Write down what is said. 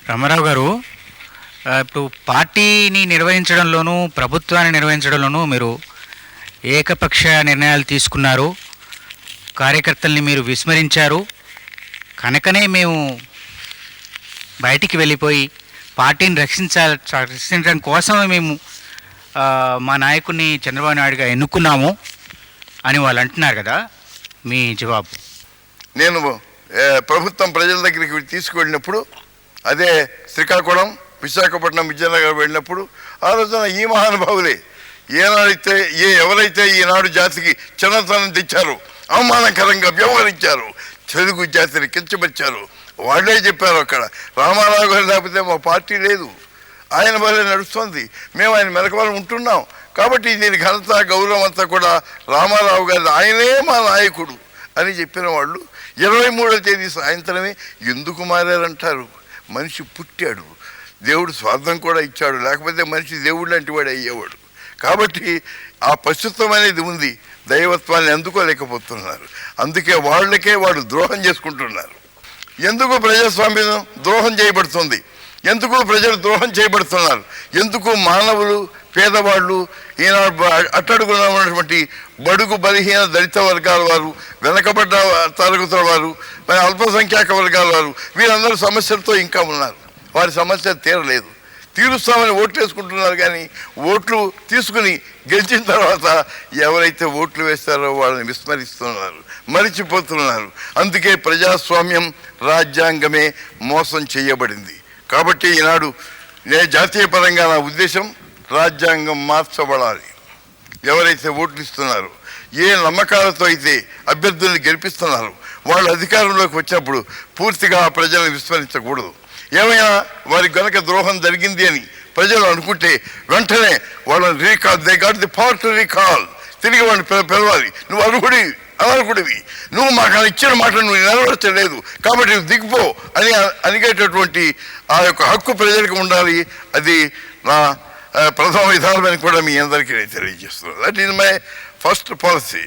రామారావు గారు, ఇప్పుడు పార్టీని నిర్వహించడంలోనూ ప్రభుత్వాన్ని నిర్వహించడంలోనూ మీరు ఏకపక్ష నిర్ణయాలు తీసుకున్నారు. కార్యకర్తల్ని మీరు విస్మరించారు. కనుకనే మేము బయటికి వెళ్ళిపోయి పార్టీని రక్షించడం కోసమే మేము మా నాయకుడిని చంద్రబాబు నాయుడుగా ఎన్నుకున్నాము అని వాళ్ళు అంటున్నారు కదా, మీ జవాబు? నేను ప్రభుత్వం ప్రజల దగ్గరికి తీసుకువెళ్ళినప్పుడు, అదే శ్రీకాకుళం, విశాఖపట్నం, విజయనగరం వెళ్ళినప్పుడు ఆ రోజున ఈ మహానుభావులే ఎవరైతే ఈనాడు జాతికి చిన్నతనం తెచ్చారో, అవమానకరంగా వ్యవహరించారు, తెలుగు జాతిని కించపరిచారు, వాళ్ళే చెప్పారు అక్కడ, రామారావు గారు లేకపోతే మా పార్టీ లేదు, ఆయన వల్లే నడుస్తుంది, మేము ఆయన మెలకువలు ఉంటున్నాం, కాబట్టి దీని ఘనత గౌరవం అంతా కూడా రామారావు గారి, ఆయనే మా నాయకుడు అని చెప్పిన వాళ్ళు 23వ తేదీ సాయంత్రమే ఎందుకు మారారంటారు? మనిషి పుట్టాడు, దేవుడు స్వార్థం కూడా ఇచ్చాడు, లేకపోతే మనిషి దేవుడు లాంటి వాడు అయ్యేవాడు. కాబట్టి ఆ పశుత్వం అనేది ఉంది, దైవత్వాన్ని అందుకోలేకపోతున్నారు. అందుకే వాళ్ళకే వాడు ద్రోహం చేసుకుంటున్నారు. ఎందుకు ప్రజాస్వామ్యం ద్రోహం చేయబడుతుంది? ఎందుకు ప్రజలు ద్రోహం చేయబడుతున్నారు? ఎందుకు మానవులు, పేదవాళ్ళు, ఈనాడు అట్టడుగున ఉన్నటువంటి బడుగు బలహీన దళిత వర్గాల వారు, వెనకబడ్డ తరగతుల వారు, మరి అల్పసంఖ్యాక వర్గాల వారు, వీరందరూ సమస్యలతో ఇంకా ఉన్నారు. వారి సమస్య తీరలేదు. తీరుస్తామని ఓట్లు వేసుకుంటున్నారు, కానీ ఓట్లు తీసుకుని గెలిచిన తర్వాత ఎవరైతే ఓట్లు వేస్తారో వాళ్ళని విస్మరిస్తున్నారు, మరిచిపోతున్నారు. అందుకే ప్రజాస్వామ్యం, రాజ్యాంగమే మోసం చేయబడింది. కాబట్టి ఈనాడు జాతీయ పరంగా నా ఉద్దేశం, రాజ్యాంగం మార్చబడాలి. ఎవరైతే ఓట్లు ఇస్తున్నారో, ఏ నమ్మకాలతో అయితే అభ్యర్థుల్ని గెలిపిస్తున్నారు, వాళ్ళు అధికారంలోకి వచ్చినప్పుడు పూర్తిగా ప్రజలను విస్మరించకూడదు. ఏమైనా వారికి గనక ద్రోహం జరిగింది అని ప్రజలు అనుకుంటే వెంటనే వాళ్ళని they got the power to recall, తిరిగి వాడిని పిలవాలి. నువ్వు అనర్హుడివి, నువ్వు మాకు ఇచ్చిన మాట నువ్వు నెరవేర్చలేదు, కాబట్టి నువ్వు దిగిపో అని అడిగేటటువంటి ఆ యొక్క హక్కు ప్రజలకు ఉండాలి. అది నా ప్రథమ విధానం అని కూడా మీ అందరికీ నేను తెలియజేస్తున్నాను. That is my first policy.